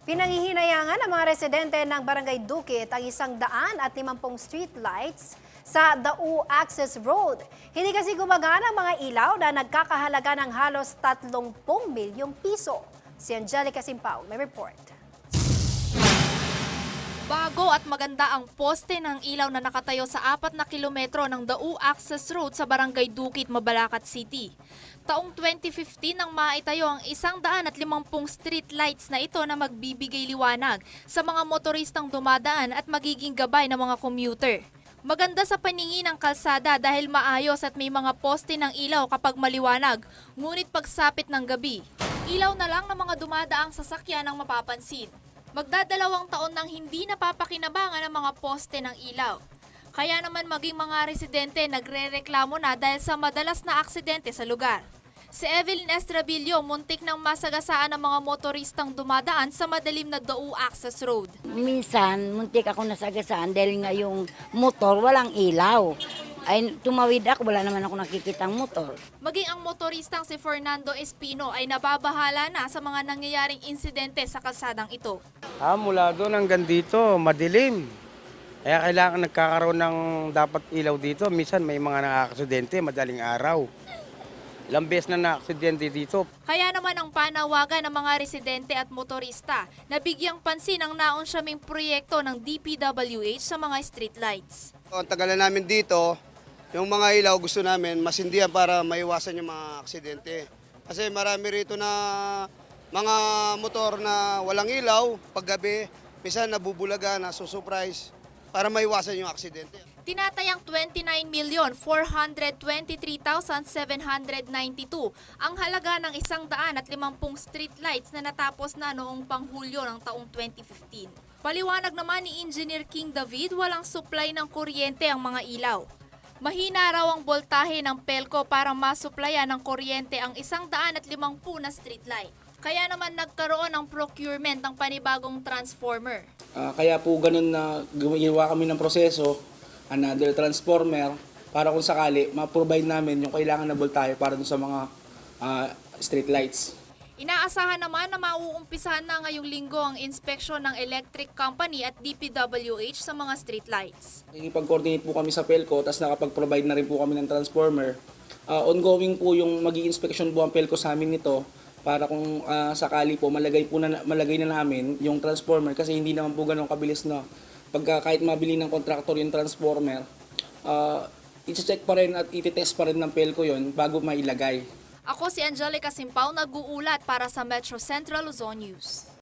Pinangihinayangan ng mga residente ng Barangay Dukit ang 150 street lights sa Dau Access Road. Hindi kasi gumagana ang mga ilaw na nagkakahalaga ng halos 30 milyong piso. Si Angelica Simpao may report. Bago at maganda ang poste ng ilaw na nakatayo sa 4 na kilometro ng Dau Access Road sa Barangay Dukit, Mabalacat City. Taong 2015 nang maitayo ang 150 street lights na ito na magbibigay liwanag sa mga motoristang dumadaan at magiging gabay ng mga commuter. Maganda sa paningin ng kalsada dahil maayos at may mga poste ng ilaw kapag maliwanag, ngunit pagsapit ng gabi, ilaw na lang ng mga dumadaang sasakyan ang mapapansin. Magdadalawang taon nang hindi napapakinabangan ang mga poste ng ilaw. Kaya naman maging mga residente nagrereklamo na dahil sa madalas na aksidente sa lugar. Si Evelyn Estrabillo muntik nang masagasaan ng mga motoristang dumadaan sa madilim na Dau Access Road. Minsan, muntik ako nasagasaan dahil nga yung motor walang ilaw. Ay, tumawid ako, wala naman ako nakikitang motor. Maging ang motoristang si Fernando Espino ay nababahala na sa mga nangyayaring insidente sa kalsadang ito. Mula doon hanggang dito, madilim. Kaya kailangan nagkakaroon ng dapat ilaw dito. Minsan may mga nakakaksidente, madaling araw. Ilang beses na nakaksidente dito. Kaya naman ang panawagan ng mga residente at motorista na bigyang pansin ang naunsyaming proyekto ng DPWH sa mga streetlights. Ang tagal na namin dito, yung mga ilaw gusto namin masindihan para maiwasan yung mga aksidente. Kasi marami rito na mga motor na walang ilaw paggabi, minsan nabubulaga, nasusurprise para maiwasan yung aksidente. Tinatayang 29,423,792 ang halaga ng 150 streetlights na natapos na noong Panghulyo ng taong 2015. Paliwanag naman ni Engineer King David, walang supply ng kuryente ang mga ilaw. Mahina raw ang boltahe ng Pelco para masuplayan ng kuryente ang 150 na streetlight. Kaya naman nagkaroon ng procurement ng panibagong transformer. Kaya po ganun na ginawa kami ng proseso, another transformer, para kung sakali ma-provide namin yung kailangan na voltahe para dun sa mga street lights. Inaasahan naman na mauumpisahan na ngayong linggo ang inspeksyon ng electric company at DPWH sa mga streetlights. Nakikipag-coordinate po kami sa Pelco, tapos nakapag-provide na rin po kami ng transformer. Ongoing po yung mag-i-inspection po ang Pelco sa amin nito para kung sakali po malagay na namin yung transformer, kasi hindi naman po ganun kabilis na kahit mabili ng kontraktor yung transformer, i-check pa rin at i-test pa rin ng Pelco yon bago mailagay. Ako si Angelica Simpao, nag-uulat para sa Metro Central Luzon News.